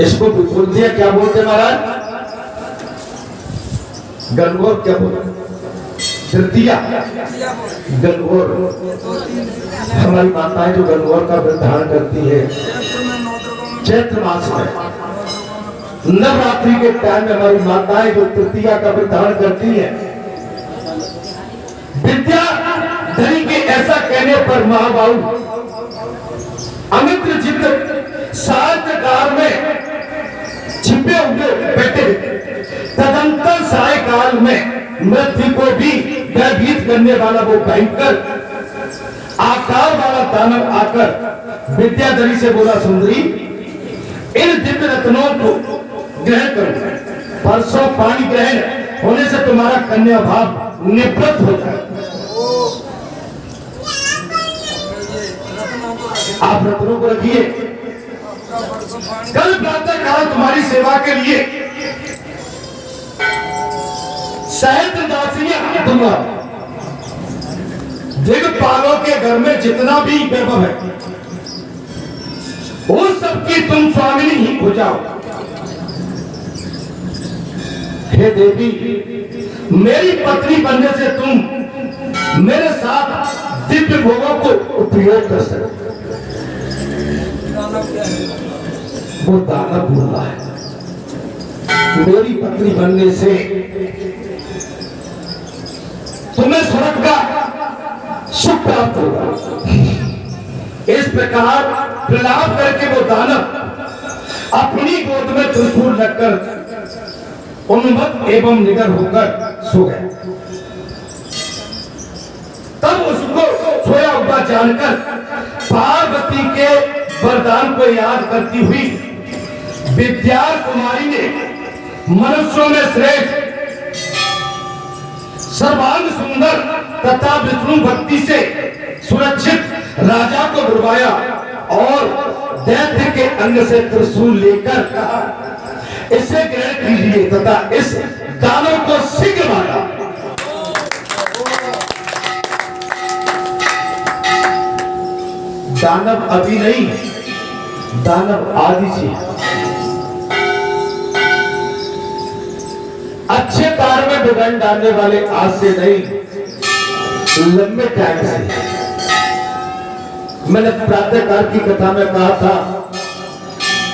इसको बोलते हैं, क्या बोलते महाराज? गणगौर क्या बोलते? तृतीया गणगौर। हमारी माताएं जो गणगौर का व्रत धारण करती है चैत्र मास में नवरात्रि के टाइम में, हमारी माताएं जो तृतीया का व्रत धारण करती है, विद्या धनी के ऐसा कहने पर महाबाहु अमित्र जित सायकाल में छिपे हुए बैठे, तदंतर सायकाल में मृत्यु को भी भयभीत करने वाला वो भयंकर आकार वाला दानव आकर विद्याधरी से बोला, सुंदरी इन दिव्य रत्नों को ग्रहण करो, परसों पानी ग्रहण होने से तुम्हारा कन्या भाव निवृत्त हो जाए। आप रत्नों को रखिए, कल प्रातः काल तुम्हारी सेवा के लिए सहस्त्र दासियां दूंगा। दिग्पालों के घर में जितना भी वैभव है वो सबकी तुम स्वामिनी ही हो जाओ। हे देवी, मेरी पत्नी बनने से तुम मेरे साथ दिव्य भोगों को उपयोग कर सकते। वो दानव बोला है, मेरी पत्नी बनने से तुम्हें स्वर्ग का सुख प्राप्त होगा। इस प्रकार प्रलाप करके वो दानव अपनी गोद में त्रिशूल रखकर उन्मत्त एवं निडर होकर सो गए। तब उसको सोया हुआ जानकर पार्वती के वरदान को याद करती हुई विद्या कुमारी ने मनुष्यों में श्रेष्ठ सर्वांग सुंदर तथा विष्णु भक्ति से सुरक्षित राजा को बुलवाया और दैत्य के अंग से त्रिशूल लेकर कहा, इसे ग्रहण कीजिए तथा इस दानव को शीघ्र मारा। दानव अभी नहीं, दानव आदि से अच्छे कार्य में बिगाड़ डालने वाले आज से नहीं, लंबे टाइम से। मैंने प्रातःकाल की कथा में कहा था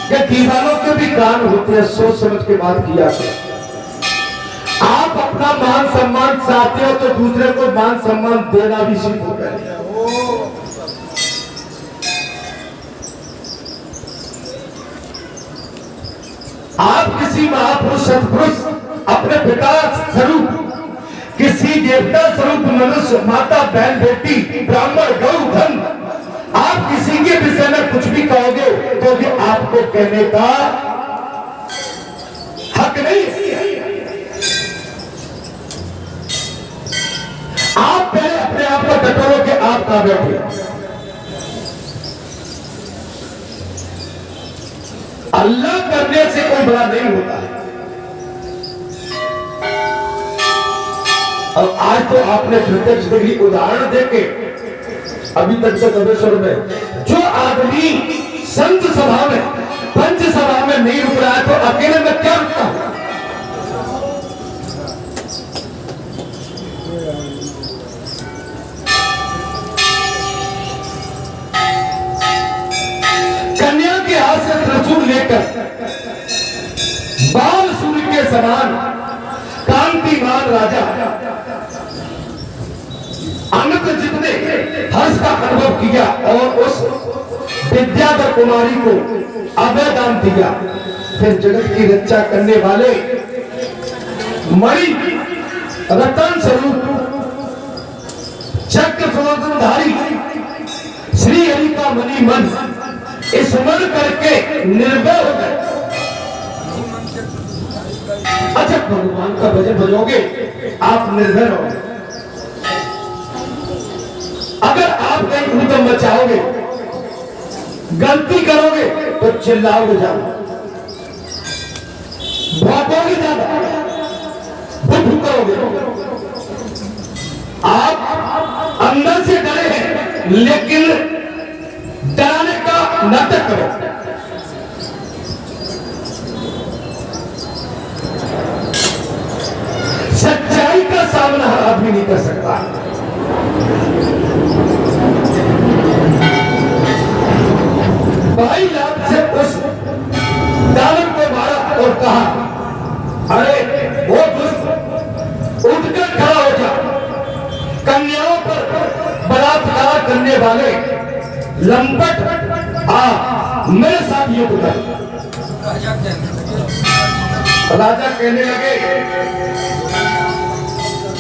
कि दीवारों के भी कान होते हैं, सोच समझ के बात किया था। आप अपना मान सम्मान चाहते हो तो दूसरे को मान सम्मान देना भी सीखो। आप किसी महापुरुष सत्पुरुष अपने पिता स्वरूप, किसी देवता स्वरूप मनुष्य, माता, बहन, बेटी, ब्राह्मण, गौ, धन, आप किसी के विषय में कुछ भी कहोगे तो भी आपको कहने का हक नहीं। आप पहले अपने आप को टटोलो कि आप कहां बैठे। अल्लाह करने से कोई बड़ा नहीं होता है। और आज तो आपने प्रत्यक्ष देखी उदाहरण देके अभी तक से कबेश्वर में जो आदमी संत सभा में, पंच सभा में नहीं रुक रहा है तो अकेले में क्या रुकता है? कन्या के हाथ से त्रिशूल लेकर बाल सूर्य के समान कांतिमान राजा अमित्रजित ने हर्ष का अनुभव किया और उस विद्याधर कुमारी को अभय दान दिया। फिर जगत की रक्षा करने वाले मणि रतन स्वरूप चक्र सुदर्शनधारी श्री हरि का मणि मन स्मरण करके निर्भय हो गए। अच्छा, भगवान का भजन भजोगे आप निर्भय रहोगे। अगर आप कहीं उद्यम मचाओगे, गलती करोगे तो चिल्लाओगे ज्यादा, भौंकोगे ज्यादा, बुद्धू करोगे। आप अंदर से डरे हैं लेकिन डराने का नाटक करो। सामना हर आदमी नहीं कर सकता। भाई लाभ से उस दानव को मारा और कहा, अरे वो दुष्ट उठकर खड़ा हो जा, कन्याओं पर बलात्कार करने वाले लंपट, आ मेरे साथ युद्ध कर। राजा कहने लगे,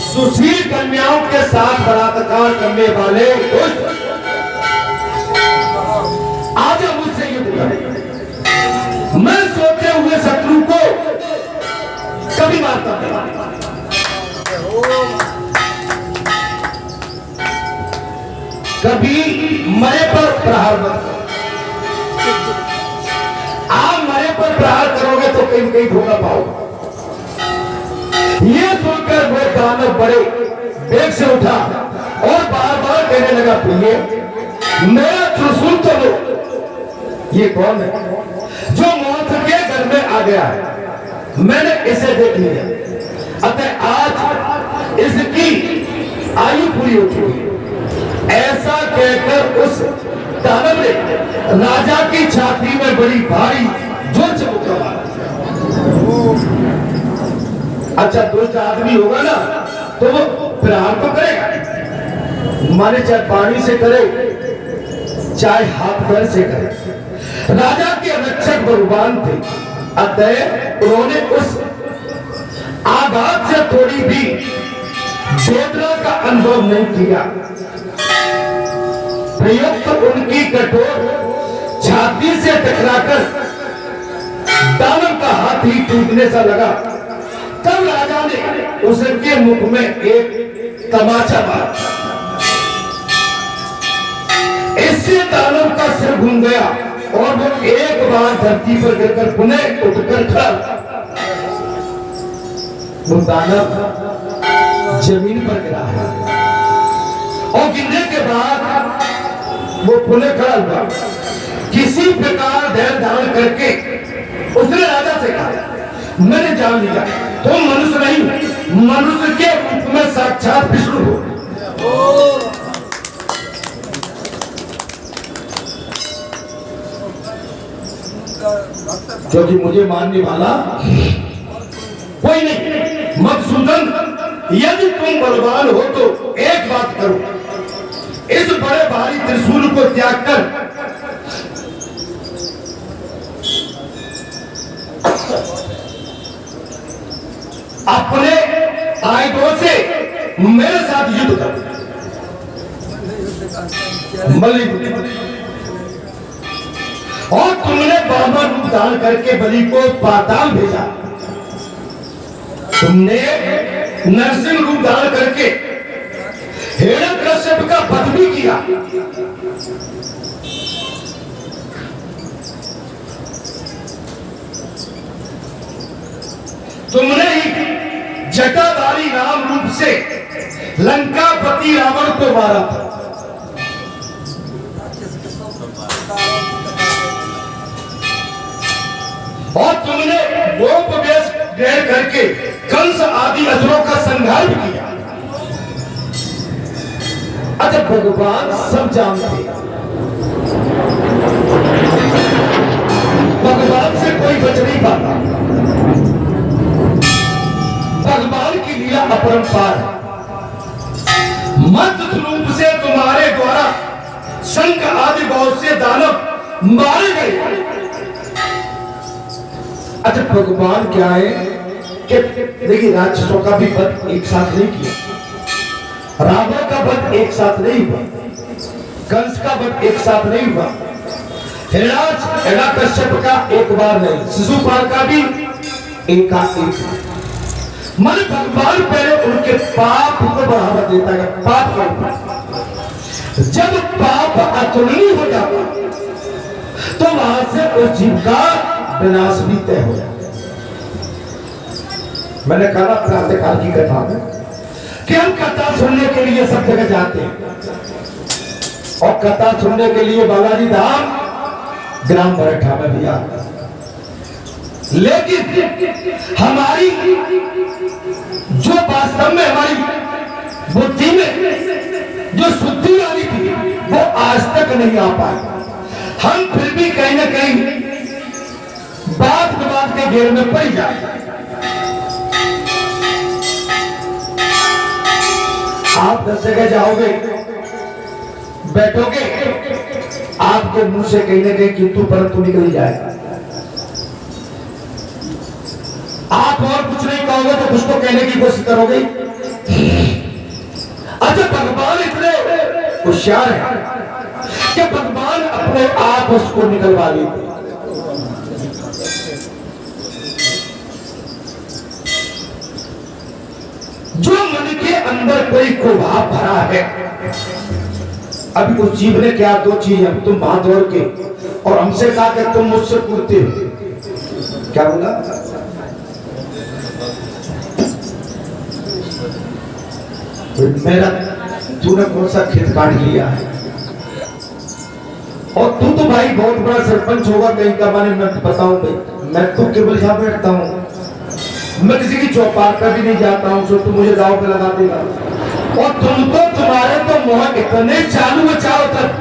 सुशील कन्याओं के साथ बलात्कार करने वाले दुष्ट, आज मुझसे युद्ध कर। मैं सोचे हुए शत्रु को कभी मारता नहीं, कभी मरे पर प्रहार मत करो। आप मरे पर प्रहार करोगे तो कहीं कहीं धोखा पाओगे। ये सुनकर वो दानव बड़े वेग से उठा और बार बार कहने लगा, प्रिय मेरा त्रिशूल तो लो। ये कौन है जो मौत के घर में आ गया है? मैंने इसे देख लिया, अतः आज इसकी आयु पूरी हो चुकी। ऐसा कहकर उस दानव ने राजा की छाती में बड़ी भारी जोर से मुक्का मारा। अच्छा, दुष्ट आदमी होगा ना तो वो प्रहार तो करेगा, माने चाहे पानी से करे चाहे हाथ पैर से करे। राजा के रक्षक भगवान थे, अतः उन्होंने उस आघात से थोड़ी भी वेदना का अनुभव नहीं किया। प्रयुक्त उनकी कठोर छाती से टकराकर दानव का हाथ ही टूटने सा लगा। तब राजा ने उसके मुख में एक तमाचा मारा। इससे दानव का सिर घूम गया और वो एक बार धरती पर गिरकर पुनः उठकर खड़ा। वो दानव जमीन पर गिरा है और गिरने के बाद वो पुनः खड़ा हुआ। किसी प्रकार धैर्य धारण करके उसने राजा से कहा, मैंने जान लिया तुम मनुष्य नहीं, मनुष्य के रूप में साक्षात विष्णु हो। क्योंकि मुझे मानने वाला कोई नहीं। मधुसूदन, यदि तुम बलवान हो तो एक बात करो, इस बड़े भारी त्रिशूल को त्याग कर अपने आयुधों से मेरे साथ युद्ध कर। और तुमने ब्राह्मण रूप धारण करके बलि को पाताल भेजा, तुमने नरसिंह रूप धारण करके हिरण्यकश्यप का वध भी किया। तुमने ही जटाधारी राम रूप से लंकापति रावण को मारा था। और तुमने गोप वेश ग्रहण करके कंस आदि असुरों का संहार भी किया। अच्छा, भगवान सब जानते, भगवान से कोई बच नहीं पाता। भगवान की लीला अपरंपार है। मध्य रूप से तुम्हारे द्वारा शंख आदि बहुत से दानव मारे गए। अच्छा, भगवान क्या है कि देखिए, राक्षसों का भी वध एक साथ नहीं किया, रावण का वध एक साथ नहीं हुआ, कंस का वध एक साथ नहीं हुआ, हिरण्यकश्यप का एक बार नहीं, शिशुपाल का भी एकाएक। मन भगवान पहले उनके पाप को बढ़ावा देता है। पाप को जब पाप अतुलनीय हो जाता तो वहां से उस जीव का विनाश भी तय हो जाता। मैंने कहा प्रातःकाल की कथा में कि हम कथा सुनने के लिए सब जगह जाते हैं, और कथा सुनने के लिए बालाजी धाम ग्राम बरठा में भी आते हैं। लेकिन हमारी जो वास्तव में हमारी बुद्धि में जो शुद्धि आनी थी वो आज तक नहीं आ पाई। हम फिर भी कहीं ना कहीं बात विवाद के घेर में पड़ जाए। आप 10 जगह जाओगे, बैठोगे, आपके मुंह से कहीं ना कहीं किंतु परंतु निकल जाएगा। आप और कुछ नहीं कहोगे तो कुछ तो कहने की कोशिश करोगे। अच्छा, भगवान इतने होशियार है कि भगवान अपने आप उसको निकलवा लेते। जो मन के अंदर कोई कुभाव भरा है, अभी उस जीव ने क्या दो चीज है, तुम वहां दौड़ के और हमसे कहा कि तुम मुझसे पूछते हो, क्या बोला? मेरा तूने कौन सा खेत काट लिया है? और तू तो भाई बहुत बड़ा सरपंच होगा कहीं का, माने मैं बताऊं भाई, मैं तो केवल यहाँ बैठता हूँ, मैं किसी की चौपाल पर भी नहीं जाता हूँ, जो तू मुझे दाव पे लगा देगा। और तुम तो, तुम्हारे तो मुंह इतने चालू है चारों तरफ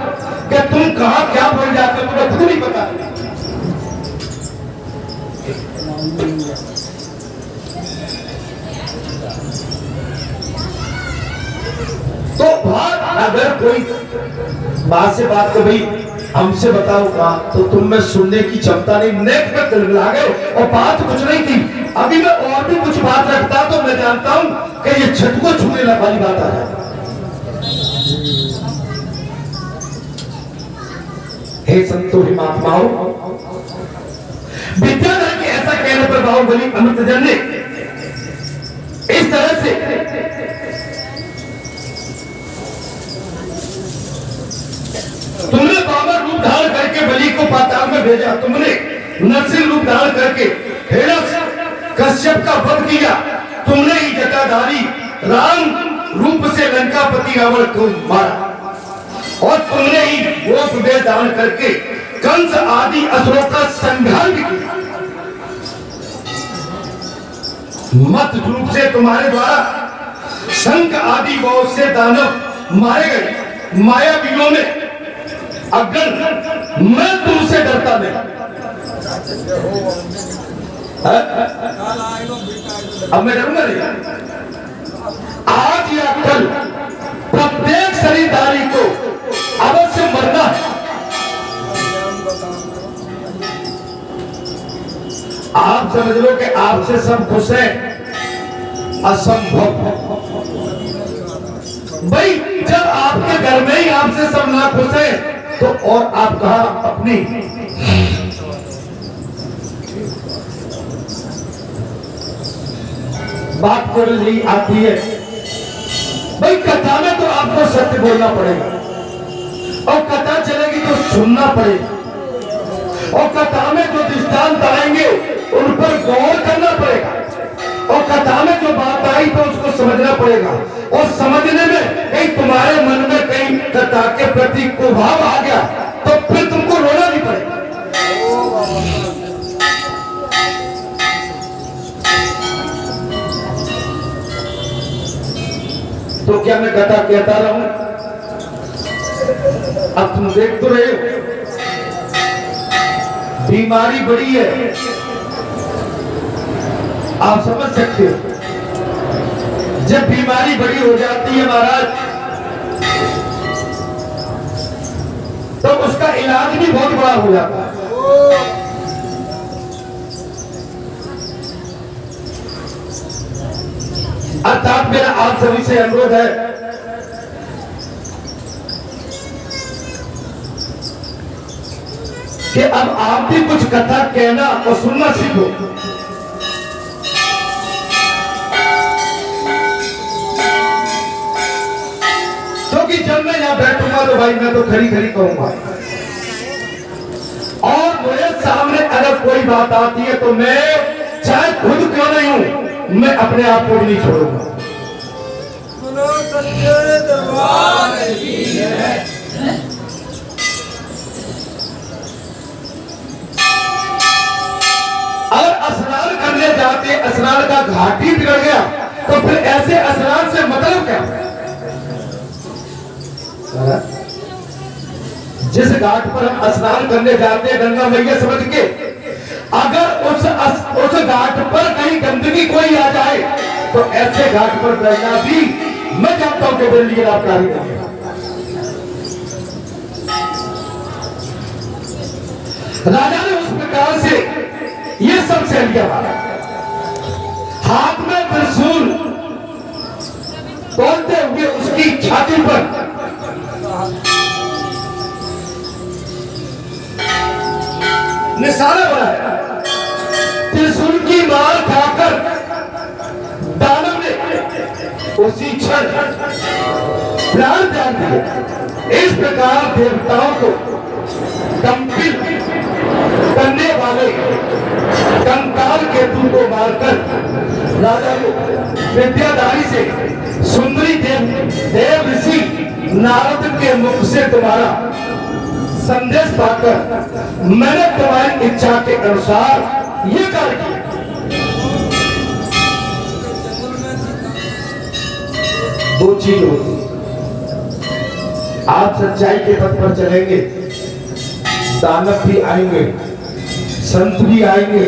कि तुम कहाँ क्या बोल जाते हो तुम्हें खुद नहीं पता। तो बात अगर कोई बात से बात कर भाई हमसे बताओ कहा, तो तुम में सुनने की क्षमता नहीं, नेक पे तिलमिला गए और बात कुछ नहीं थी। अभी मैं और भी कुछ बात रखता तो मैं जानता हूं कि ये छत को छूने वाली बात आ जाए। हे संतो, हे महात्माओं, विद्याधर के ऐसा कहने पर बाहुबली अमृतजन ने इस तरह से तुमने बाबर रूप धारण करके बलि को पाताल में भेजा, तुमने नरसिंह रूप धारण करके कश्यप का वध किया, तुमने ही जटाधारी राम रूप से लंकापति रावण को मारा, और तुमने ही गोप वेश धारण करके कंस आदि असुरों का संहार भी किया। मत रूप से तुम्हारे द्वारा शंख आदि बहुत से दानव मारे गए। मायावियों में अगर मैं तुमसे डरता नहीं, अब मैं डरूंगा नहीं। आज या कल प्रत्येक शरीरधारी को अवश्य मरना है। आप समझ लो कि आपसे सब खुश है, असंभव भाई। जब आपके घर में ही आपसे सब ना खुश है तो और आप कहा अपनी बात कर ली आती है भाई। कथा में तो आपको सत्य बोलना पड़ेगा, और कथा चलेगी तो सुनना पड़ेगा, और कथा में जो दृष्टांत आएंगे उन पर गौर करना पड़ेगा, और कथा में जो बात आई तो उसको समझना पड़ेगा। और समझने में कहीं तुम्हारे मन में कहीं कथा के प्रति कुभाव आ गया तो फिर तुमको रोना नहीं पड़ेगा। तो क्या मैं कथा कहता रहूं? अब तुम देख तो रहे हो बीमारी बड़ी है, आप समझ सकते हो। जब बीमारी बड़ी हो जाती है महाराज, तो उसका इलाज भी बहुत बड़ा हो जाता है। अर्थात मेरा आप सभी से अनुरोध है कि अब आप भी कुछ कथा कहना और सुनना सीखो। क्योंकि जब मैं यहां बैठूंगा तो भाई मैं तो खरी खरी कहूंगा, और मेरे सामने अगर कोई बात आती है तो मैं चाहे खुद क्यों नहीं हूं, मैं अपने आप को भी नहीं छोड़ूंगा। और जाते स्नान का घाट ही बिगड़ गया, तो फिर ऐसे स्नान से मतलब क्या? जिस घाट पर हम स्नान करने जाते हैं गंगा मैया समझ के, अगर उस घाट पर कहीं गंदगी कोई आ जाए तो ऐसे घाट पर रहना भी मैं जानता हूं कि मेरे लिए लाभकारी नहीं है। राजा ने उस प्रकार से ये सब सह लिया, हाथ में त्रिशूल तोड़ते हुए उसकी छाती पर निशाना बनाया। त्रिशूल की मार खाकर दानव ने उसी क्षण प्राण त्याग दिए। इस प्रकार देवताओं को कंपित करने वाले कंकाल केतु को मारकर राजा को विद्याधारी से सुंदरी देव ऋषि नारद के मुख से तुम्हारा संदेश पाकर मैंने तुम्हारी इच्छा के अनुसार ये कार्य किया। दो चीज होती, आप सच्चाई के पथ पर चलेंगे, दानव भी आएंगे, संत भी आएंगे,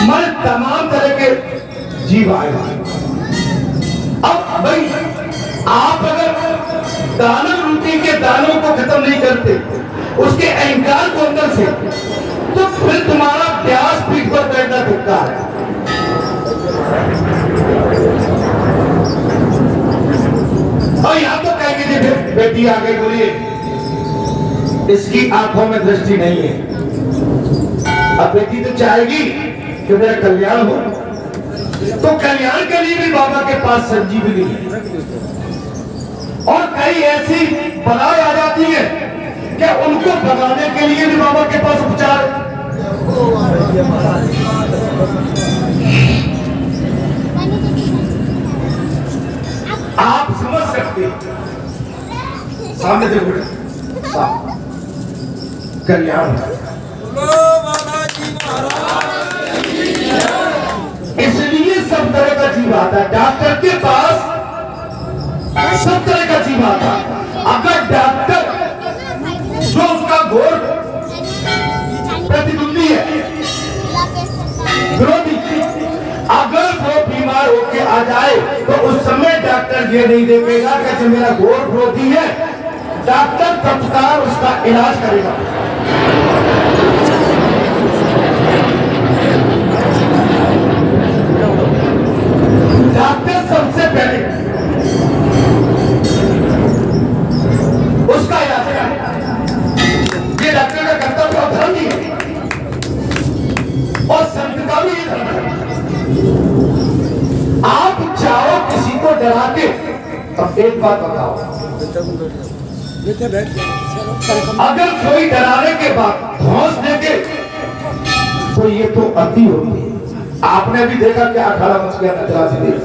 मन तमाम तरह के जीव आएंगे। अब भाई आप अगर दानव रूपी के दानों को खत्म नहीं करते, उसके अहंकार को अंदर से, तो फिर तुम्हारा प्यास पीठ पर बैठना दिखता है। और यहां तो कहेंगे जी बेटी आ गई, बोलिए इसकी आंखों में दृष्टि नहीं है। अब बेटी तो चाहेगी कि मेरा कल्याण हो, तो कल्याण के लिए भी बाबा के पास संजीवनी है। और कई ऐसी बलाएं आ जाती है कि उनको भगाने के लिए भी बाबा के पास उपचार। आप समझ सकते सामने देखो कल्याण, इसलिए सब तरह का जीव आता है डॉक्टर के पास, सब तरह का जीव आता है। अगर डॉक्टर जो उसका घोर प्रतिद्वंदी है, विरोधी, अगर वो बीमार होके आ जाए तो उस समय डॉक्टर ये नहीं देखेगा कि मेरा घोर विरोधी है, डॉक्टर तत्काल उसका इलाज करेगा। डॉक्टर सबसे पहले उसका इलाज करेगा। ये डॉक्टर का कर्तव्य और धर्म ही है, और संत का भी ये धर्म है। आप चाहो किसी को डरा के, अब एक बात बताओ, अगर कोई डराने के बाद धौंस देके तो ये तो अति होती है। आपने भी देखा क्या अखाड़ा मच गया नटराज देव,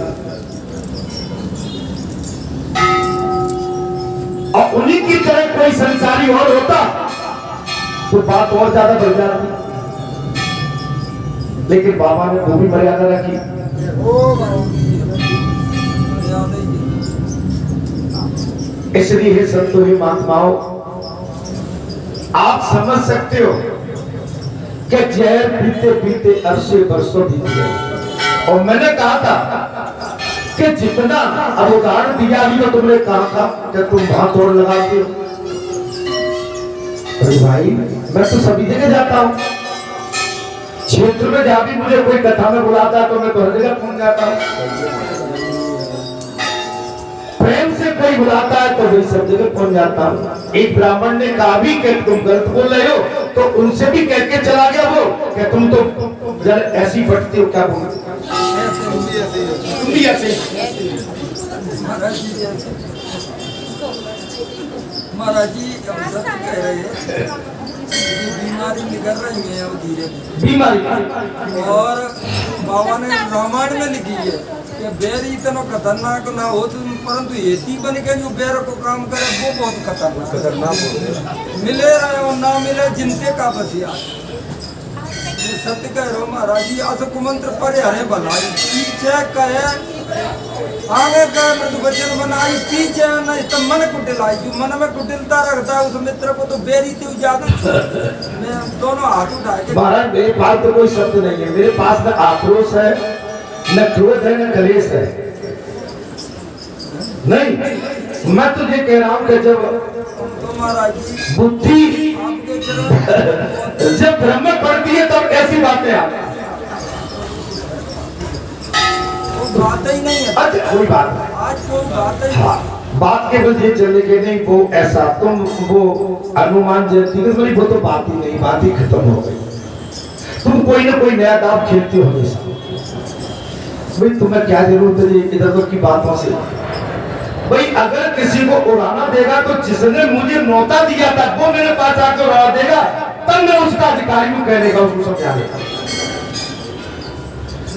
और उन्हीं की तरह कोई संसारी और होता तो बात और ज्यादा बढ़ जाती, लेकिन बाबा ने वो भी मर्यादा रखी। इसलिए संतों ही महात्माओं, आप समझ सकते हो कि जहर पीते पीते अरसे बरसों बीत गए। और मैंने कहा था कि जितना, अब उदाहरण दिया अभी तो तुमने कहा था कि तुम वहां तोड़ लगाते हो। अरे भाई मैं तो सभी जगह जाता हूँ, क्षेत्र में जहां भी मुझे कोई कथा में बुलाता है तो मैं तो हर जगह पहुंच जाता हूँ। प्रेम से कोई बुलाता है तो वही सब जगह पहुंच जाता हूँ। एक ब्राह्मण ने कहा भी कि तुम गलत बोल रहे हो, तो उनसे भी कह के चला गया वो कि तुम तो जरा ऐसी फटते हो, क्या बोलते तुम भी ऐसे। महाराज जी अब सच कह रहे हैं, बीमारी निकल रही है अब धीरे धीरे बीमारी, और बाबा ने रामायण में लिखी है कि बैर इतना खतरनाक ना हो तुम, परंतु हेती बन के जो बैर को काम करे वो बहुत खतरनाक। मिले रहे और ना मिले जिनके का बसिया। ये सत्य कह रहे हो महाराज जी। अस कुमंत्र परे हरे भलाई पीछे कहे आगे कहे मृदु वचन बनाई पीछे नहीं तो मन कुटिलाई। जो मन में कुटिलता रखता है उस मित्र को तो बेरी थी ज्यादा। मैं दोनों हाथ उठाए के महाराज मेरे पास तो कोई शब्द नहीं है। मेरे पास न आक्रोश है, न क्रोध है, न कलेश है। नहीं, मैं तुझे कह रहा हूं कि जब तो महाराज जी बुद्धि आपके चरण जब ब्रह्म पड़ती है तब ऐसी बातें आती हैं। वो बात ही नहीं है। अच्छा कोई बात नहीं। आज कोई बात ही हाँ, बात केवल ये चले कि नहीं वो ऐसा तुम वो अनुमान जयती बोली वो तो बात ही नहीं, बात ही खत्म हो गई। तुम कोई ना कोई नया दाव खेलते हो हमेशा। भाई तुम्हें क्या जरूरत है इधर उधर की बातों से। भाई अगर किसी को उड़ाना देगा तो जिसने मुझे न्योता दिया था वो मेरे पास आकर उड़ा देगा, तब मैं उसका अधिकारी हूं कहने का, उसको समझा देगा।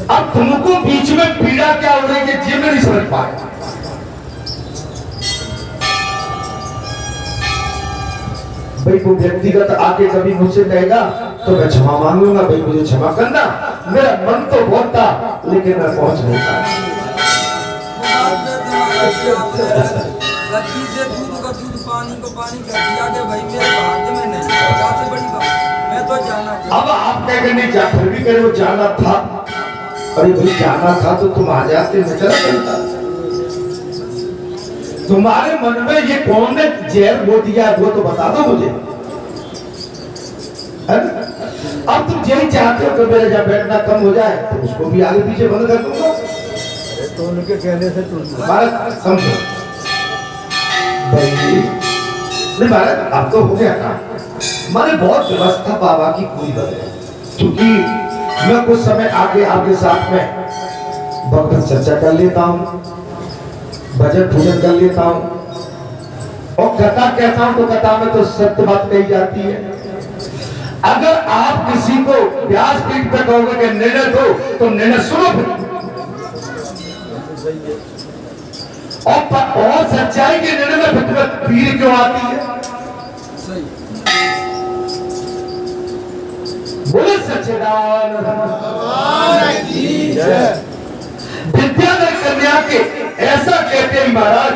अब तुमको बीच में पीड़ा क्या हो रही है ये मैं नहीं समझ पाया। भाई वो व्यक्तिगत आके कभी मुझसे कहेगा तो मैं क्षमा मांग लूंगा, भाई मुझे क्षमा करना, मेरा मन तो बहुत था लेकिन मैं पहुंच नहीं पाया। लड़की से दूध का दूध पानी को पानी कर दिया कि भाई मेरे भाग्य में नहीं। सबसे बड़ी बात मैं तो जाना चाहता। अब आप कहेंगे नहीं जा, फिर भी कहे वो जाना था। अरे भाई जाना था तो तुम आ जाते, मैं चला जाता। तुम्हारे मन में ये कौन ने जहर बो दिया वो तो बता दो मुझे। अब तुम यही चाहते हो कि मेरा जब बैठना कम हो जाए तो उसको भी आगे पीछे बंद कर दूंगा। तो उनके कहने से तुम भारत समझो भाई नहीं भारत अब तो हो गया था। मैंने बहुत व्यवस्था बाबा की पूरी बदले, क्योंकि मैं कुछ समय आगे आपके साथ में भक्त चर्चा कर लेता हूँ, भजन पूजन कर लेता हूँ और कथा कहता हूँ तो कथा में तो सत्य बात कही जाती है। अगर आप किसी को व्यासपीठ पे कहोगे कि निर्णय दो तो निर्णय सुनो फिर। और सच्चाई के निर्णय में फिर पीड़ क्यों आती है? सही बोले सच्चिदानंद विद्याधर कन्या के ऐसा कहते हैं महाराज